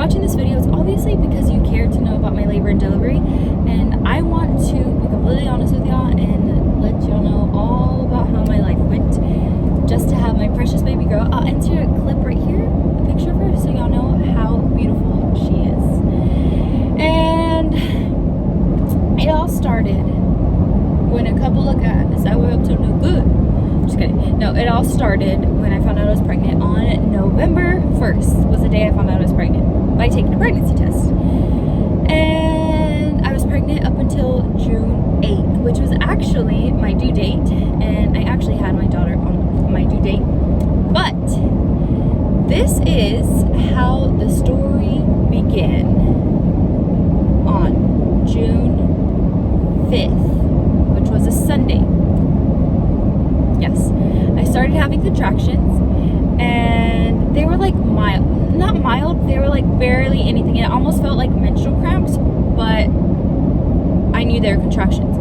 watching this video, it's obviously because you care to know about my labor and delivery, and I want to be completely honest with y'all and let y'all know all about how my life went, just to have my precious baby girl. I'll enter a clip right here, a picture of her, so y'all know how beautiful she is. And it all started when a couple of guys that were up to no good. Just kidding. No, it all started when I found out I was pregnant on November 1st was the day I found out I was pregnant by taking a pregnancy test. And I was pregnant up until June 8th, which was actually my due date. And I actually had my daughter on my due date. But this is how the story began on June 5th, which was a Sunday. Yes, I started having contractions, and they were like mild, not mild, they were like barely anything. It almost felt like menstrual cramps, but I knew they were contractions.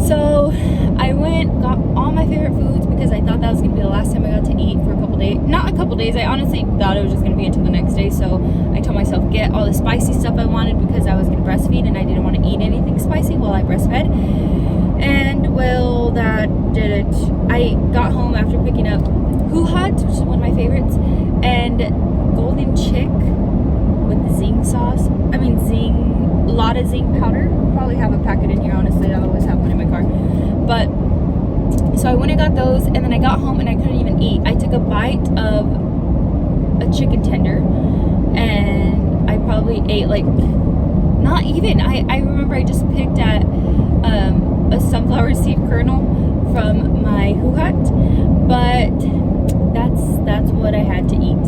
So I went, got all my favorite foods because I thought that was gonna be the last time I got to eat for a couple days. Not a couple days, I honestly thought it was just gonna be until the next day. So I told myself, get all the spicy stuff I wanted because I was gonna breastfeed and I didn't want to eat anything spicy while I breastfed. And well, that did it. I got home after picking up Hoo Hot, which is one of my favorites, and Golden Chick with zing sauce. I mean zing, a lot of zing powder. Probably have a packet in here, honestly. I always have one in my car. But so I went and got those, and then I got home and I couldn't even eat. I took a bite of a chicken tender, and I probably ate like, not even. I remember I just picked at a sunflower seed kernel from my Hoo Hot, but that's what I had to eat.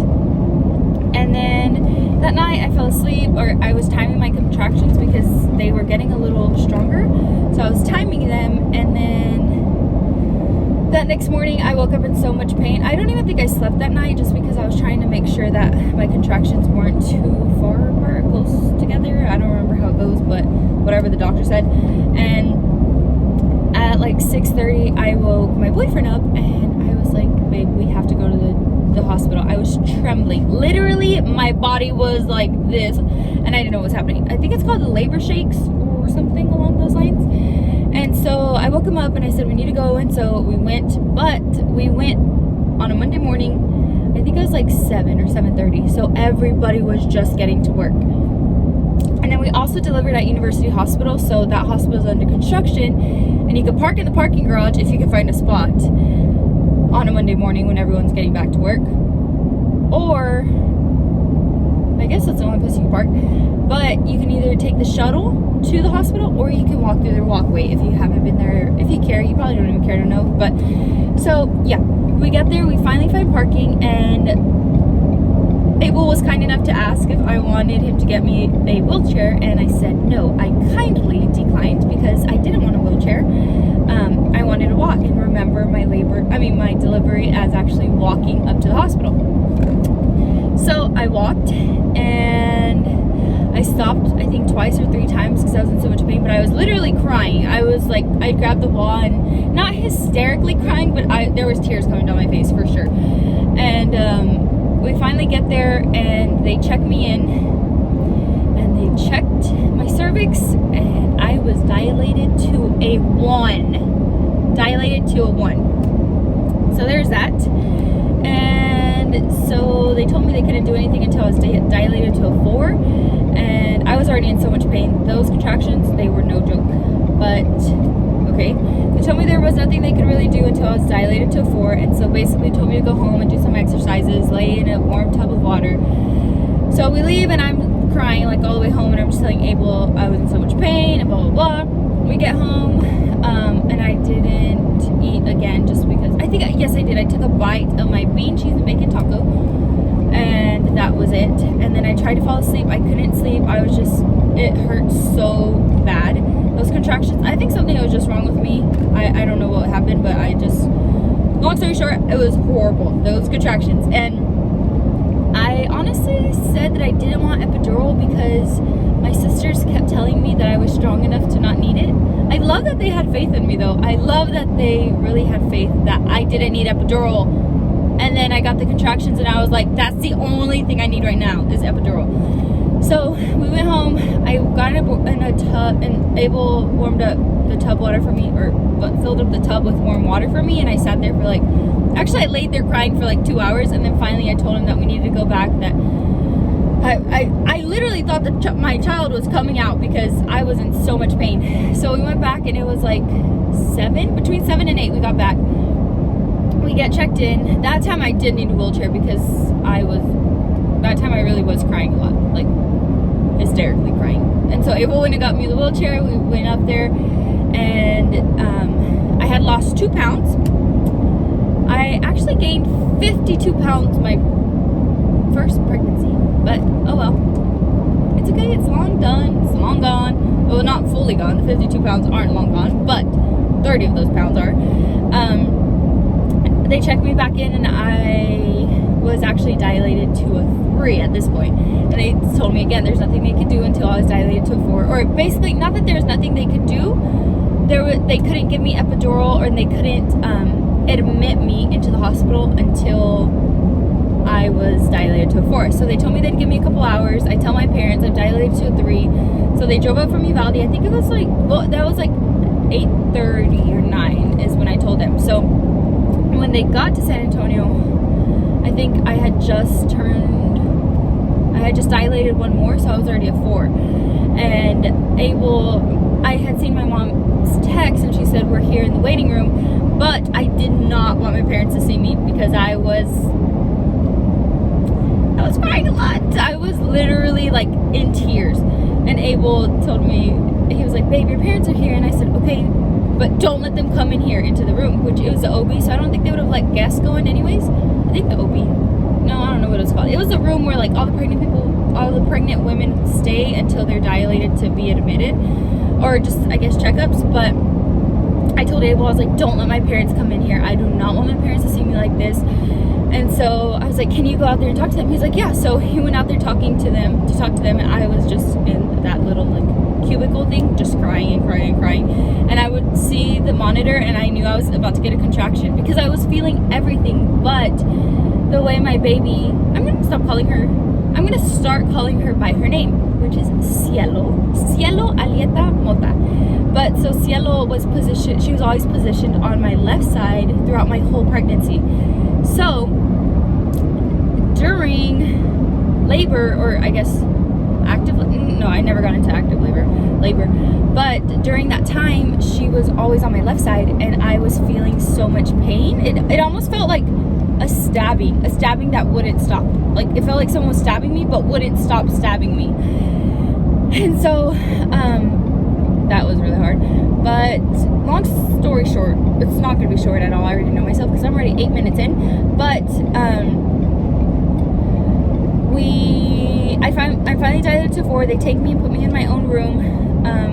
And then that night I fell asleep, or I was timing my contractions because they were getting a little stronger, so I was timing them. And then that next morning I woke up in so much pain. I don't even think I slept that night, just because I was trying to make sure that my contractions weren't too far apart, close together. I don't remember how it goes, but whatever the doctor said. And at like 6:30 I woke my boyfriend up, and I was like, babe, we have to go to the hospital. I was trembling. Literally, my body was like this, and I didn't know what was happening. I think it's called the labor shakes or something along those lines. And so I woke him up and I said, we need to go. And so we went, but we went on a Monday morning. I think it was like 7 or 7:30. So everybody was just getting to work. And then we also delivered at University Hospital. So that hospital is under construction, and you could park in the parking garage if you could find a spot on a Monday morning when everyone's getting back to work. Or I guess that's the only place you can park. But you can either take the shuttle to the hospital, or you can walk through their walkway if you haven't been there. If you care, you probably don't even care to know. But so yeah, we get there, we finally find parking, and Abel was kind enough to ask if I wanted him to get me a wheelchair, and I said no. I kindly declined because I didn't want a wheelchair. I wanted to walk and remember my my delivery as actually walking up to the hospital. So I walked, and I stopped I think twice or 3 times because I was in so much pain, but I was literally crying. I was like, I grabbed the wall, and not hysterically crying, but there was tears coming down my face for sure. And we finally get there, and they check me in, and they checked my cervix, and I was dilated to a 1. So there's that. And so they told me they couldn't do anything until I was dilated to a 4, and I was already in so much pain. Those contractions, they were no joke. But okay, they told me there was nothing they could really do until I was dilated to a 4, and so basically told me to go home and do some exercises, lay in a warm tub of water. So we leave, and I'm crying like all the way home, and I'm just telling Abel I was in so much pain and blah blah blah. We get home, and I didn't eat again, just because yes I did. I took a bite of my bean, cheese, and bacon taco, and that was it. And then I tried to fall asleep. I couldn't sleep. It hurt so bad. Those contractions, I think something was just wrong with me. I don't know what happened, but long story short, it was horrible, those contractions. And I honestly said that I didn't want epidural because my sisters kept telling me that I was strong enough to not need it. I love that they had faith in me, though. I love that they really had faith that I didn't need epidural. And then I got the contractions, and I was like, that's the only thing I need right now is epidural. So we went home. I got in a tub, and Abel warmed up the tub water for me, or filled up the tub with warm water for me, and I sat there for like, actually I laid there crying for like 2 hours, and then finally I told him that we needed to go back, that I literally thought that my child was coming out because I was in so much pain. So we went back, and it was like between 7 and 8 we got back. We get checked in. That time I did need a wheelchair because that time I really was crying a lot, like hysterically crying. And so Abel went and got me the wheelchair. We went up there, and I had lost 2 pounds. I actually gained 52 pounds my first pregnancy, but oh well. It's okay, it's long done, it's long gone. Well, not fully gone, the 52 pounds aren't long gone, but 30 of those pounds are. They checked me back in, and I was actually dilated to a 3 at this point. And they told me again, there's nothing they could do until I was dilated to a 4. Or basically, not that there's nothing they could do. They couldn't give me epidural, or they couldn't admit me into the hospital until I was dilated to a 4. So they told me they'd give me a couple hours. I tell my parents I'm dilated to a 3. So they drove up from Uvalde. I think it was like, well, that was like 8:30 or 9 is when I told them. So when they got to San Antonio, I think I had just dilated 1 more, so I was already a 4. And I had seen my mom's text, and she said, we're here in the waiting room, but I did not want my parents to see me because I was crying a lot. I was literally like in tears. And Abel told me, he was like, babe, your parents are here. And I said, okay, but don't let them come in here into the room, which it was the OB, so I don't think they would have let guests go in anyways. I think the OB. No, I don't know what it's called. It was a room where like all the pregnant women stay until they're dilated to be admitted, or just, I guess, checkups. But I told Abel, I was like, don't let my parents come in here. I do not want my parents to see me like this. And so I was like, can you go out there and talk to them? He's like, yeah. So he went out there to talk to them, and I was just in that little like cubicle thing, just crying and crying and crying. And I would see the monitor, and I knew I was about to get a contraction because I was feeling everything but the way my baby, I'm going to start calling her by her name, which is Cielo Alieta Mota. But so Cielo was positioned, she was always positioned on my left side throughout my whole pregnancy. So during labor, or I guess I never got into active labor, but during that time she was always on my left side, and I was feeling so much pain. It almost felt like a stabbing that wouldn't stop. Like it felt like someone was stabbing me but wouldn't stop stabbing me. And so that was really hard. But long story short, it's not going to be short at all. I already know myself because I'm already 8 minutes in. But I finally dilated to 4. They take me and put me in my own room.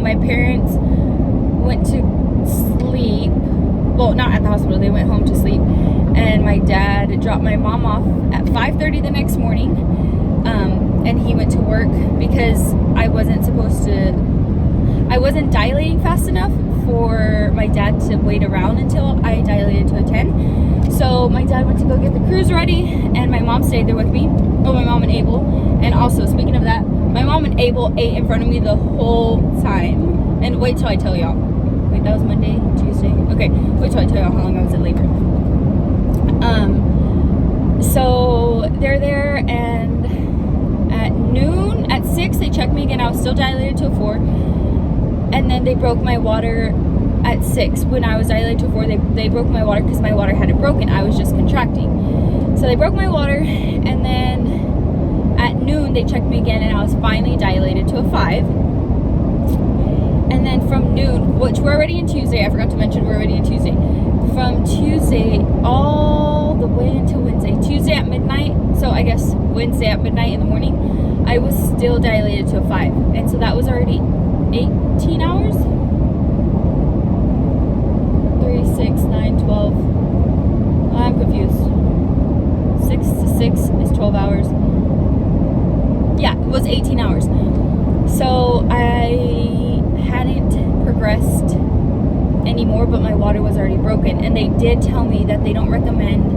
My parents went to sleep. Well, not at the hospital. They went home to sleep. And my dad dropped my mom off at 5:30 the next morning. And he went to work because I wasn't dilating fast enough for my dad to wait around until I dilated to a 10. So my dad went to go get the cruise ready, and my mom stayed there with me. Oh, my mom and Abel. And also, speaking of that, my mom and Abel ate in front of me the whole time. And wait till I tell y'all. Wait, that was Monday, Tuesday. Okay, wait till I tell y'all how long I was in labor. So they're there, and at 6 they checked me again. I was still dilated to a 4. And then they broke my water at 6. When I was dilated to a 4, they broke my water because my water hadn't broken. I was just contracting. So they broke my water, and then at noon they checked me again, and I was finally dilated to a 5. And then from noon, which we're already in Tuesday, I forgot to mention we're already in Tuesday. From Tuesday all the way until Wednesday. Tuesday at midnight, so I guess Wednesday at midnight in the morning, I was still dilated to a 5. And so that was already 18 hours? 3, 6, 9, 12. I'm confused. 6 to 6 is 12 hours. Yeah, it was 18 hours. So I hadn't progressed anymore, but my water was already broken. And they did tell me that they don't recommend,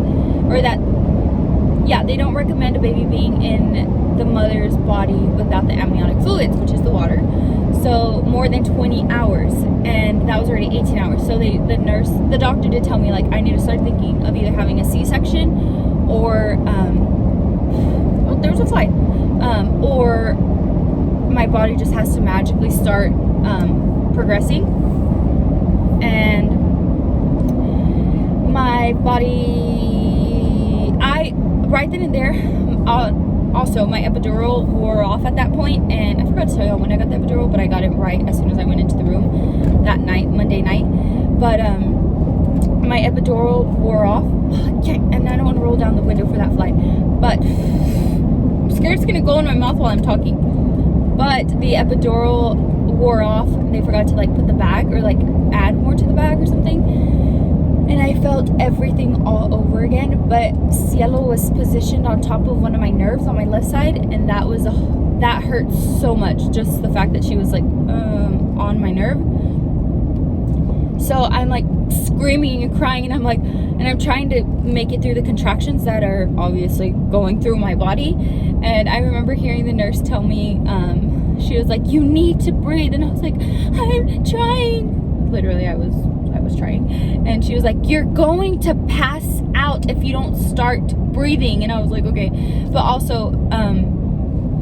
they don't recommend a baby being in the mother's body without the amniotic fluids, which is the water. So more than 20 hours, and that was already 18 hours. So the doctor did tell me, like, I need to start thinking of either having a C-section or oh, there's a fly, or my body just has to magically start progressing. And my body, right then and there, also my epidural wore off at that point, and I forgot to tell you when I got the epidural, but I got it right as soon as I went into the room that night, Monday night. But my epidural wore off. Okay, and I don't want to roll down the window for that fly, but I'm scared it's gonna go in my mouth while I'm talking. But the epidural wore off. They forgot to like put the bag or like add more to the bag or something, and I felt everything all over again. But Cielo was positioned on top of one of my nerves on my left side, and that hurt so much, just the fact that she was like on my nerve. So I'm like screaming and crying, and I'm trying to make it through the contractions that are obviously going through my body. And I remember hearing the nurse tell me, she was like, you need to breathe. And I was like, I'm trying. Literally, I was trying. And she was like, you're going to pass out if you don't start breathing. And I was like, okay. But also,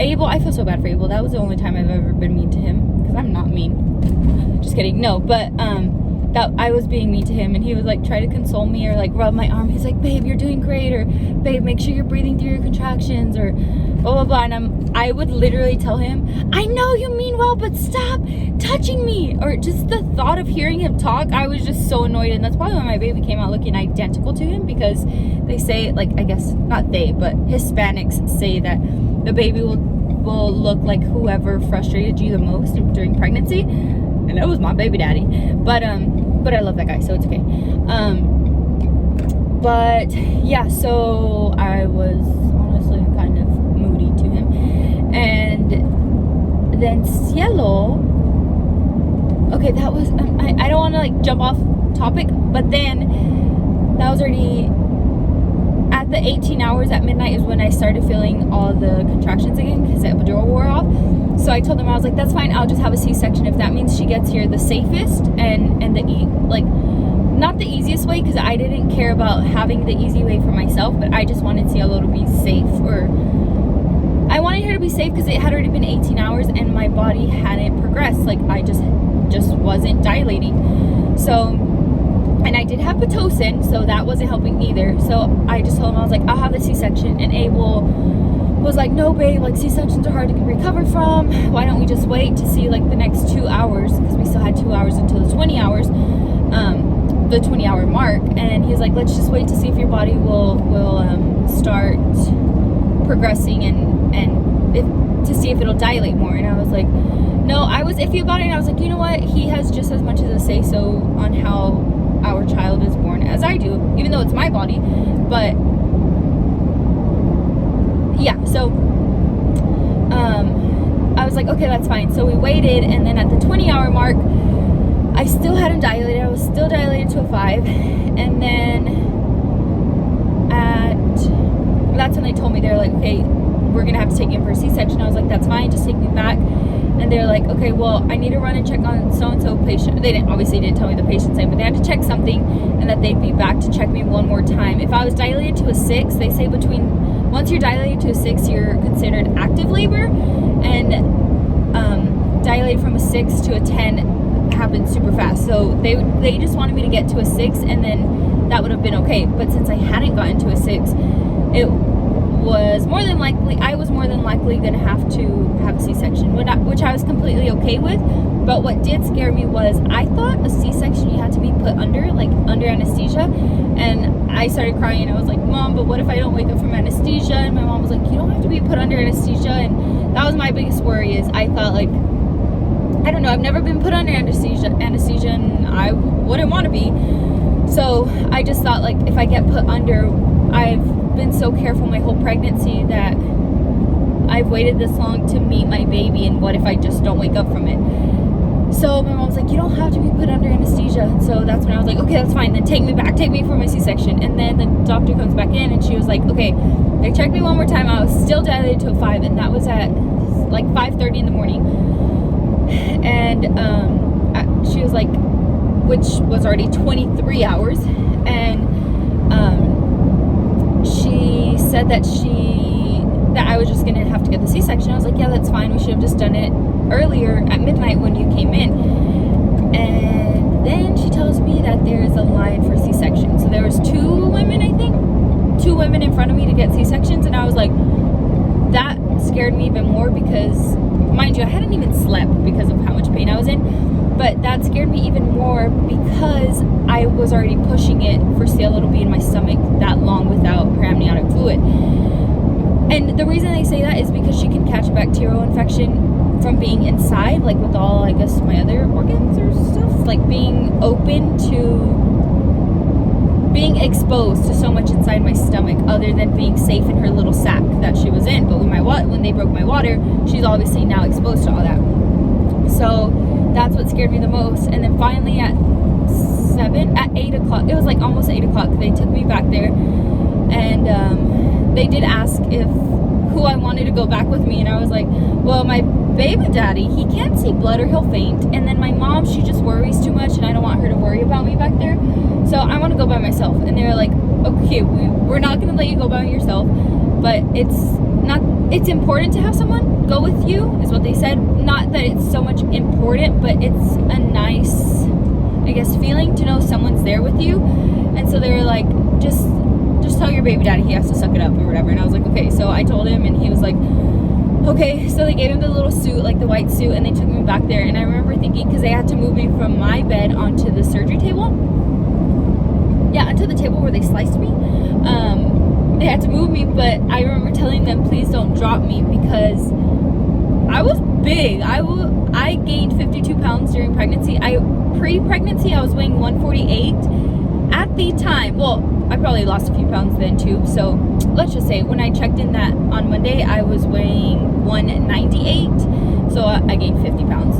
Abel, I feel so bad for Abel. That was the only time I've ever been mean to him, because I'm not mean. Just kidding. No, but that I was being mean to him, and he was like try to console me or like rub my arm. He's like, babe, you're doing great, or babe, make sure you're breathing through your contractions, or blah blah blah. And I would literally tell him, I know you mean well, but stop touching me. Or just the thought of hearing him talk, I was just so annoyed. And that's probably why my baby came out looking identical to him, because they say, like, I guess not they, but Hispanics say that the baby will look like whoever frustrated you the most during pregnancy. And that was my baby daddy. But I love that guy, so it's okay. But yeah, so I was honestly kind of moody to him. And then Cielo, okay, that was, I don't want to like jump off topic, but then that was already at the 18 hours at midnight is when I started feeling all the contractions again, because the epidural wore off. So I told them, I was like, that's fine, I'll just have a C-section if that means she gets here the safest and like not the easiest way, because I didn't care about having the easy way for myself, but I just wanted Cielo to be safe, or I wanted her to be safe because it had already been 18 hours and my body hadn't progressed. Like, I just wasn't dilating. So, and I did have Pitocin, so that wasn't helping either. So I just told him, I was like, I'll have the C-section. And Abel was like, no babe, like C-sections are hard to recover from. Why don't we just wait to see like the next 2 hours, because we still had 2 hours until the 20 hours, the 20-hour mark. And he's like, let's just wait to see if your body will start progressing and to see if it'll dilate more. And I was like, no, I was iffy about it. And I was like, you know what, he has just as much as a say so on how our child is born as I do, even though it's my body. But yeah, so I was like, okay, that's fine. So we waited, and then at the 20-hour mark, I still hadn't dilated. I was still dilated to a 5, and then that's when they told me, they're like, okay, we're gonna have to take you in for a C-section. I was like, that's fine, just take me back. And they're like, okay, well, I need to run and check on so-and-so patient. They obviously didn't tell me the patient's name, but they had to check something, and that they'd be back to check me one more time. If I was dilated to a 6, they say once you're dilated to a 6, you're considered active labor, and dilated from a 6 to a 10 happens super fast. So they just wanted me to get to a 6, and then that would have been okay. But since I hadn't gotten to a 6, I was more than likely gonna have to have a C-section, which I was completely okay with. But what did scare me was, I thought a C-section you had to be put under anesthesia, and I started crying. I was like, Mom, but what if I don't wake up from anesthesia? And my mom was like, you don't have to be put under anesthesia. And that was my biggest worry, is I thought, like, I don't know, I've never been put under anesthesia, and I wouldn't want to be. So I just thought, like, if I get put under, I've been so careful my whole pregnancy that I've waited this long to meet my baby, and what if I just don't wake up from it? So my mom was like, you don't have to be put under anesthesia. So that's when I was like, okay, that's fine. Then take me back. Take me for my C-section. And then the doctor comes back in and she was like, okay, they checked me one more time. I was still dilated to a 5, and that was at like 5:30 in the morning. And she was like, which was already 23 hours. And she said that I was just gonna have to get the C-section. I was like, yeah, that's fine. We should have just done it earlier at midnight when you came in. And then she tells me that there is a line for C-section. So there was 2 women, I think, 2 women in front of me to get C-sections, and I was like, that scared me even more because, mind you, I hadn't even slept because of how much pain I was in. But that scared me even more because I was already pushing it for Cielo to be in my stomach that long without her amniotic fluid. And the reason they say that is because she can catch a bacterial infection from being inside, like with all, I guess, my other organs or stuff, like being open to being exposed to so much inside my stomach other than being safe in her little sac that she was in. But when they broke my water, she's obviously now exposed to all that. So that's what scared me the most. And then finally at 8 o'clock, it was like almost 8 o'clock, they took me back there, and they did ask who I wanted to go back with me, and I was like, well, my baby daddy, he can't see blood or he'll faint, and then my mom, she just worries too much and I don't want her to worry about me back there, so I want to go by myself. And they were like, okay, we're not going to let you go by yourself, but it's important to have someone go with you, is what they said. Not that it's so much important, but it's a nice, I guess, feeling to know someone's there with you. And so they were like, just tell your baby daddy he has to suck it up or whatever. And I was like, okay. So I told him, and he was like, okay. So they gave him the little suit, like the white suit, and they took me back there. And I remember thinking, because they had to move me from my bed onto the surgery table, onto the table where they sliced me. They had to move me, but I remember telling them, please don't drop me, because I was big. I gained 52 pounds during pregnancy. Pre-pregnancy, I was weighing 148 at the time. Well, I probably lost a few pounds then too. So let's just say when I checked in that on Monday, I was weighing 198. So I gained 50 pounds.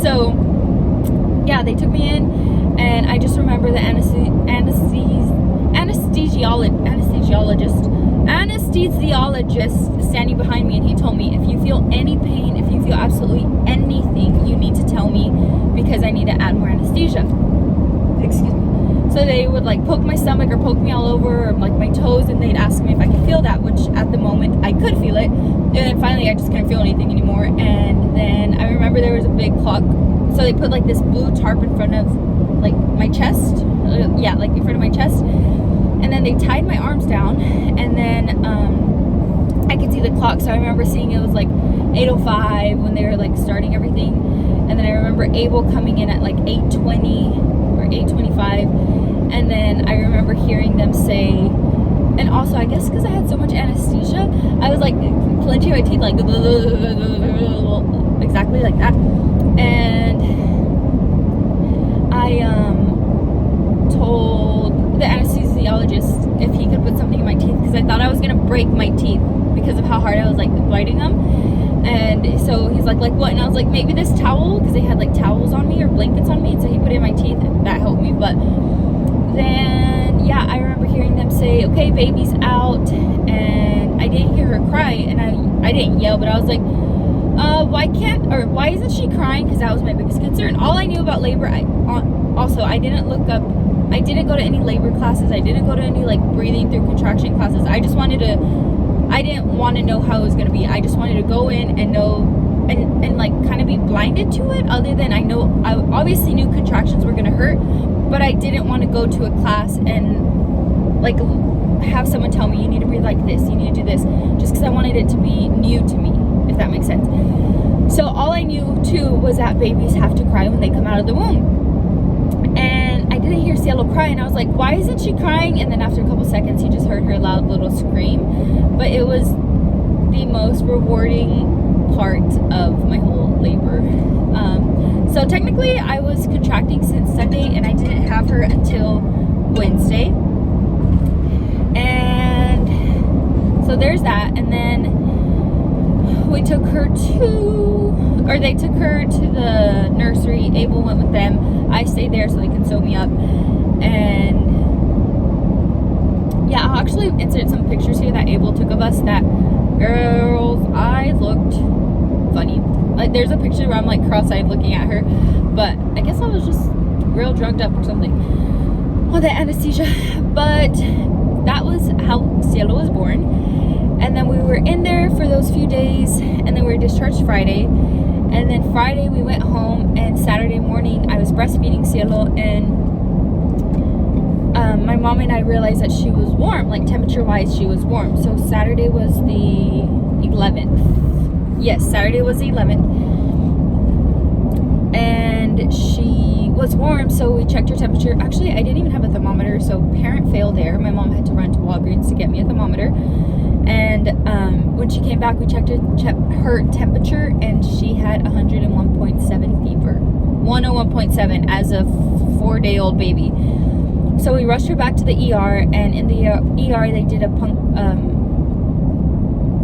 So yeah, they took me in, and I just remember the anesthesiologist standing behind me, and he told me, if you feel any pain, if you feel absolutely anything, you need to tell me, because I need to add more anesthesia. Excuse me. So they would like poke my stomach or poke me all over, or like my toes, and they'd ask me if I could feel that, which at the moment I could feel it. And then finally I just couldn't feel anything anymore. And then I remember there was a big clock, so they put like this blue tarp in front of like my chest, like in front of my chest, and then they tied my arms down, and then I could see the clock. So I remember seeing it was like 8:05 when they were like starting everything, and then I remember Abel coming in at like 8:20 or 8:25, and then I remember hearing them say, and also I guess because I had so much anesthesia, I was like clenching my teeth like exactly like that, and I told the anesthesiologist if he could put something in my teeth, because I thought I was gonna break my teeth because of how hard I was like biting them. And so he's like what? And I was like, maybe this towel, because they had like towels on me or blankets on me, and so he put it in my teeth, and that helped me. But then I remember hearing them say, okay, baby's out, and I didn't hear her cry, and I didn't yell, but I was like, why isn't she crying? Because that was my biggest concern. All I knew about labor, I didn't look up, I didn't go to any labor classes, I didn't go to any like breathing through contraction classes. I didn't want to know how it was going to be. I just wanted to go in and know, and like kind of be blinded to it, other than I obviously knew contractions were going to hurt, but I didn't want to go to a class and like have someone tell me, you need to breathe like this, you need to do this, just because I wanted it to be new to me, if that makes sense. So all I knew too was that babies have to cry when they come out of the womb. And I didn't hear Cielo cry, and I was like, why isn't she crying? And then after a couple seconds, you just heard her loud little scream. But it was the most rewarding part of my whole labor. So technically, I was contracting since Sunday, and I didn't have her until Wednesday. And so there's that. And then we took her they took her to the nursery. Abel went with them. I stayed there so they can sew me up. And yeah, I'll actually insert some pictures here that Abel took of us. That, girls, I looked funny. Like, there's a picture where I'm like cross-eyed looking at her, but I guess I was just real drugged up or something. Oh, the anesthesia. But that was how Cielo was born. And then we were in there for those few days, and then we were discharged Friday. And then Friday we went home, and Saturday morning I was breastfeeding Cielo, and my mom and I realized that she was warm, like temperature wise she was warm. So Saturday was the 11th. Yes, Saturday was the 11th. And she was warm, so we checked her temperature. Actually, I didn't even have a thermometer, so parent fail there. My mom had to run to Walgreens to get me a thermometer. And when she came back, we checked her temperature, and she had 101.7 fever. 101.7 as a 4-day-old baby. So we rushed her back to the ER, and in the ER they did a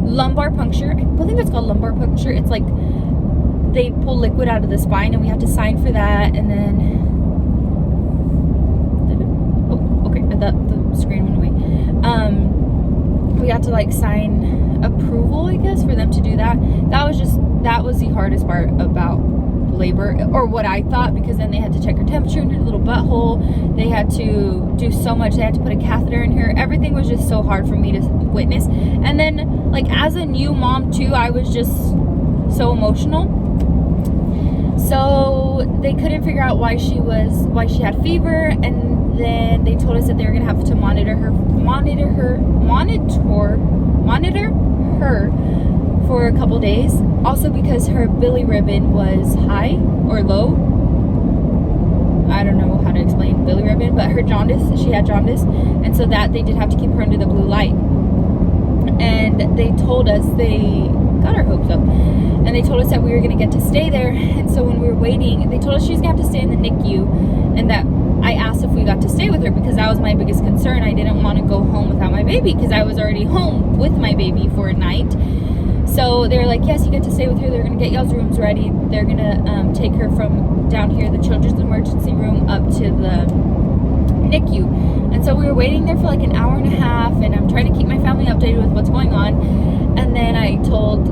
lumbar puncture. I believe it's called lumbar puncture. It's like they pull liquid out of the spine, and we have to sign for that. And then, oh, okay, I thought the screen went away. We had to like sign approval, I guess, for them to do that. That was the hardest part about labor, or what I thought, because then they had to check her temperature in her little butthole. They had to do so much. They had to put a catheter in her. Everything was just so hard for me to witness. And then, like, as a new mom too, I was just so emotional. So they couldn't figure out why she had fever, and then they told us that they were gonna have to monitor her for a couple days. Also because her bilirubin was high or low. I don't know how to explain bilirubin, but her jaundice, she had jaundice, and so that they did have to keep her under the blue light. And they told us, they got our hopes up, and they told us that we were going to get to stay there. And so when we were waiting, they told us she was going to have to stay in the NICU, and that I asked if we got to stay with her, because that was my biggest concern. I didn't want to go home without my baby, because I was already home with my baby for a night. So they were like, yes, you get to stay with her. They're going to get y'all's rooms ready. They're going to take her from down here, the children's emergency room, up to the NICU. And so we were waiting there for like an hour and a half, and I'm trying to keep my family updated with what's going on. And then I told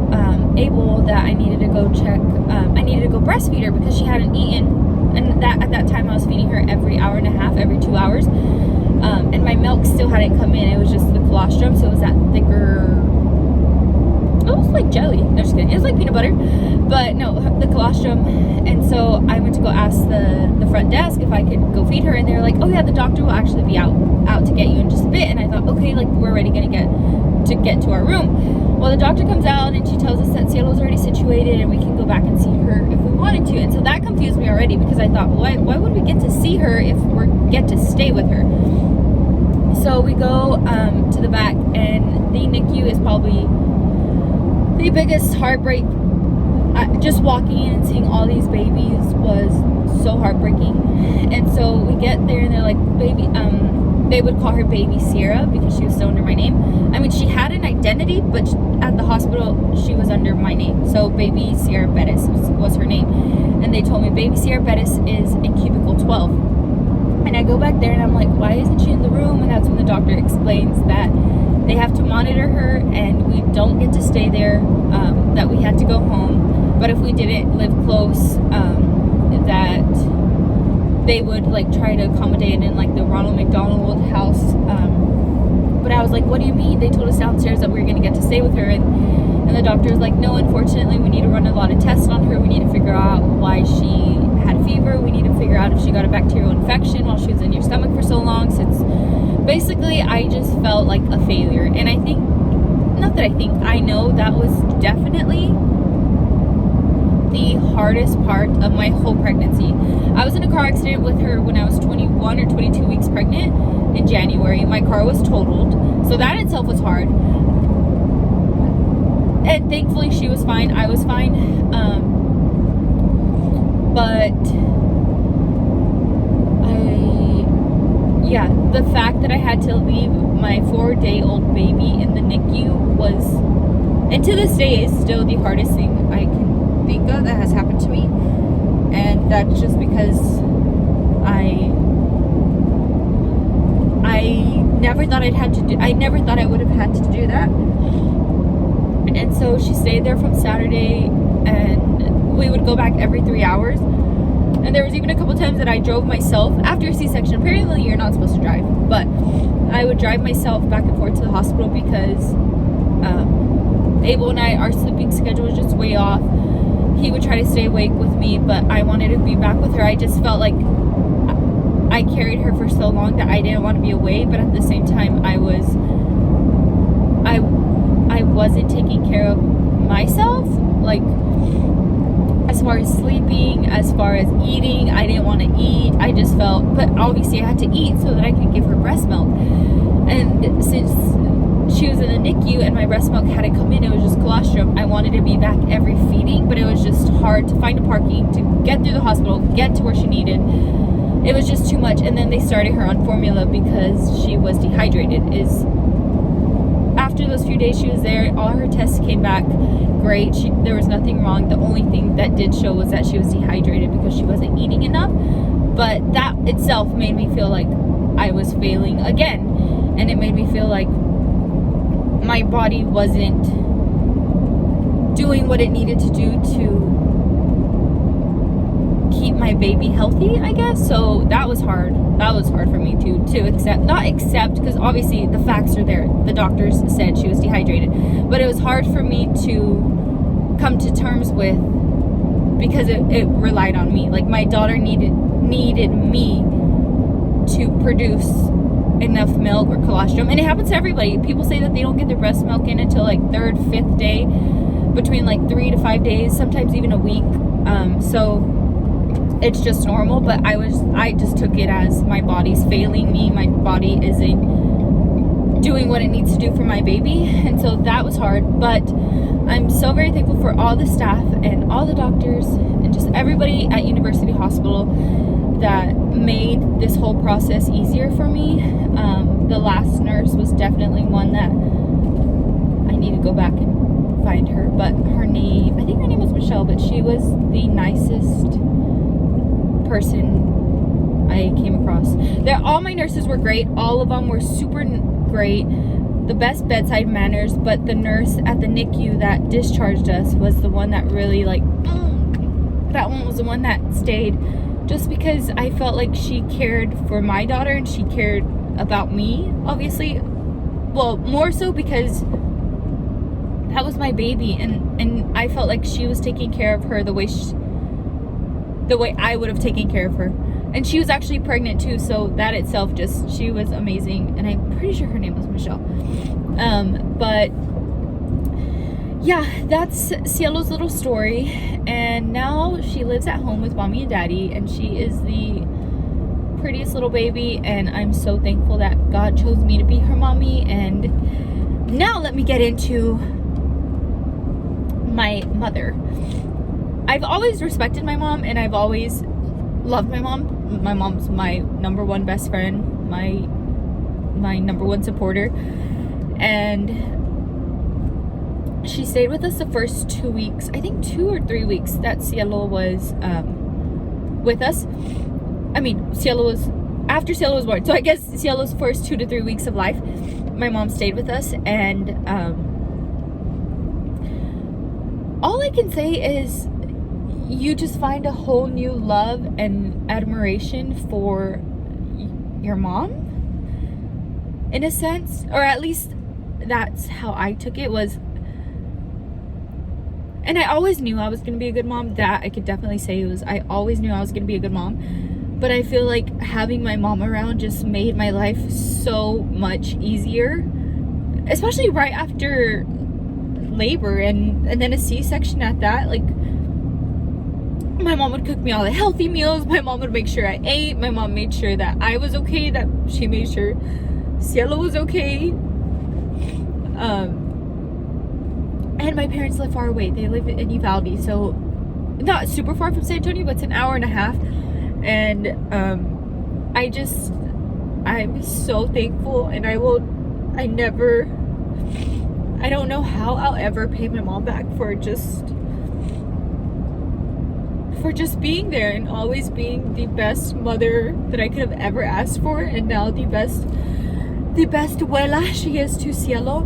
Abel that I needed to go breastfeed her, because she hadn't eaten. And that at that time I was feeding her every hour and a half, every 2 hours. And my milk still hadn't come in. It was just the colostrum, so it was that thicker. It was like jelly. No, just kidding. It was like peanut butter. But no, the colostrum. And so I went to go ask the front desk if I could go feed her. And they were like, oh yeah, the doctor will actually be out to get you in just a bit. And I thought, okay, like, we're already going to get to our room. Well, the doctor comes out and she tells us that Cielo's already situated and we can go back and see her if we wanted to. And so that confused me already, because I thought, why would we get to see her if we get to stay with her? So we go to the back, and the NICU is probably the biggest heartbreak. Just walking in and seeing all these babies was so heartbreaking. And so we get there, and they're like, baby, they would call her baby Sierra because she was still under my name. I mean, she had an identity, but at the hospital she was under my name. So baby Sierra Bettis was her name. And they told me baby Sierra Bettis is in cubicle 12. And I go back there and I'm like, why isn't she in the room? And that's when the doctor explains that they have to monitor her, and we don't get to stay there, that we had to go home. But if we didn't live close, that they would like try to accommodate in like the Ronald McDonald house. But I was like, what do you mean? They told us downstairs that we were going to get to stay with her. And the doctor was like, no, unfortunately, we need to run a lot of tests on her. We need to figure out why she had fever. We need to figure out if she got a bacterial infection while she was in your stomach for so long. Since basically I just felt like a failure. And I think, not that I think, I know that was definitely the hardest part of my whole pregnancy. I was in a car accident with her when I was 21 or 22 weeks pregnant in January. My car was totaled, so that itself was hard. And thankfully she was fine, I was fine. But the fact that I had to leave my 4-day-old baby in the NICU was And to this day, is still the hardest thing I can think of that has happened to me. And that's just because I never thought I never thought I would have had to do that. And so she stayed there from Saturday, and we would go back every 3 hours. And there was even a couple times that I drove myself after a C-section. Apparently you're not supposed to drive, but I would drive myself back and forth to the hospital because Abel and I, our sleeping schedule was just way off. He would try to stay awake with me, but I wanted to be back with her. I just felt like I carried her for so long that I didn't want to be away, but at the same time I wasn't taking care of myself, like as far as sleeping, as far as eating. I didn't want to eat. I just felt, but obviously I had to eat so that I could give her breast milk. And since she was in the NICU and my breast milk hadn't come in, it was just colostrum. I wanted to be back every feeding, but it was just hard to find a parking, to get through the hospital, get to where she needed. It was just too much. And then they started her on formula because she was dehydrated. After those few days she was there, all her tests came back great. There was nothing wrong. The only thing that did show was that she was dehydrated because she wasn't eating enough. But that itself made me feel like I was failing again. And it made me feel like my body wasn't doing what it needed to do to keep my baby healthy, I guess. So that was hard. That was hard for me to accept. Not accept, because obviously the facts are there. The doctors said she was dehydrated. But it was hard for me to come to terms with, because it relied on me. Like, my daughter needed me to produce enough milk or colostrum. And it happens to everybody. People say that they don't get their breast milk in until like 3rd, 5th day, between like 3 to 5 days, sometimes even a week. So it's just normal, but I just took it as my body's failing me. My body isn't doing what it needs to do for my baby. And so that was hard, but I'm so very thankful for all the staff and all the doctors and just everybody at University Hospital that made this whole process easier for me. The last nurse was definitely one that I need to go back and find her, but I think her name was Michelle, but she was the nicest person I came across. All my nurses were great. All of them were super great. The best bedside manners, but the nurse at the NICU that discharged us was the one that really, like, that one was the one that stayed, just because I felt like she cared for my daughter and she cared about me, obviously. Well, more so because that was my baby, and I felt like she was taking care of her the way I would have taken care of her. And she was actually pregnant too, so that itself she was amazing. And I'm pretty sure her name was Michelle. But yeah, that's Cielo's little story. And now she lives at home with mommy and daddy, and she is the prettiest little baby, and I'm so thankful that God chose me to be her mommy. And now let me get into my mother. I've always respected my mom, and I've always loved my mom. My mom's my number one best friend, my number one supporter. And she stayed with us the first 2 weeks, I think 2 or 3 weeks that Cielo was with us. I mean, after Cielo was born. So I guess Cielo's first 2 to 3 weeks of life, my mom stayed with us. And all I can say is, you just find a whole new love and admiration for your mom, in a sense, or at least that's how I took it. And I always knew I was going to be a good mom. That I could definitely say I always knew I was going to be a good mom. But I feel like having my mom around just made my life so much easier, especially right after labor and then a C-section at that. Like, my mom would cook me all the healthy meals. My mom would make sure I ate. My mom made sure that I was okay, that she made sure Cielo was okay. And my parents live far away. They live in Uvalde, so not super far from San Antonio, but it's an hour and a half. And I'm so thankful, and I I don't know how I'll ever pay my mom back for just being there and always being the best mother that I could have ever asked for, and now the best abuela she is to Cielo.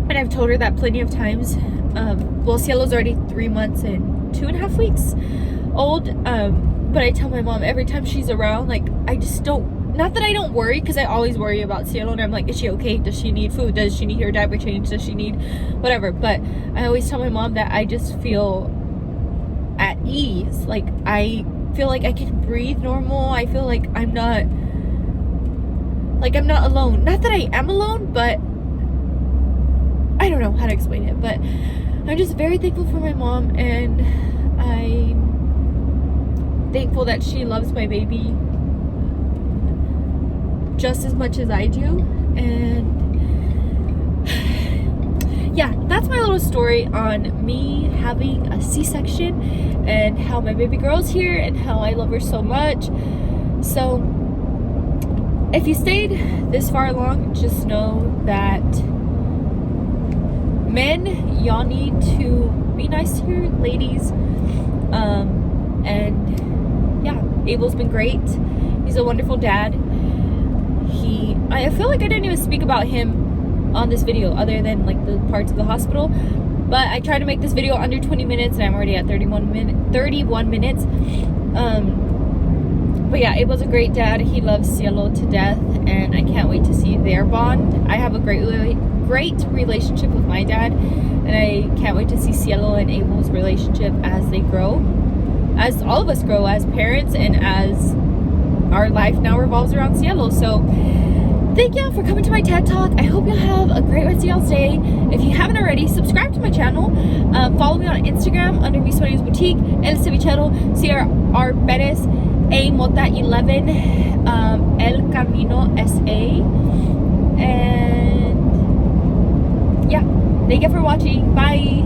And I've told her that plenty of times. Well, Cielo's already 3 months and 2.5 weeks old. But I tell my mom every time she's around, like, I just don't, not that I don't worry, because I always worry about Cielo, and I'm like, is she okay? Does she need food? Does she need her diaper change? Does she need whatever? But I always tell my mom that I just feel at ease. Like, I feel like I can breathe normal. I feel like I'm not alone. Not that I am alone, but I don't know how to explain it. But I'm just very thankful for my mom, and I'm thankful that she loves my baby just as much as I do. And yeah, that's my little story on me having a C-section and how my baby girl's here and how I love her so much. So if you stayed this far along, just know that men, y'all need to be nice to your ladies. And yeah, Abel's been great. He's a wonderful dad. I feel like I didn't even speak about him on this video other than like the parts of the hospital, but I tried to make this video under 20 minutes and I'm already at 31 minutes. But yeah, Abel's a great dad. He loves Cielo to death, and I can't wait to see their bond. I have a great relationship with my dad, and I can't wait to see Cielo and Abel's relationship as they grow, as all of us grow as parents, and as our life now revolves around Cielo. So thank y'all for coming to my TED Talk. I hope you'll have a great rest of y'all's day. If you haven't already, subscribe to my channel. Follow me on Instagram under Mi Sueños Boutique, El Cevichero, CR Perez, A Mota 11, El Camino SA. And yeah, thank you for watching. Bye.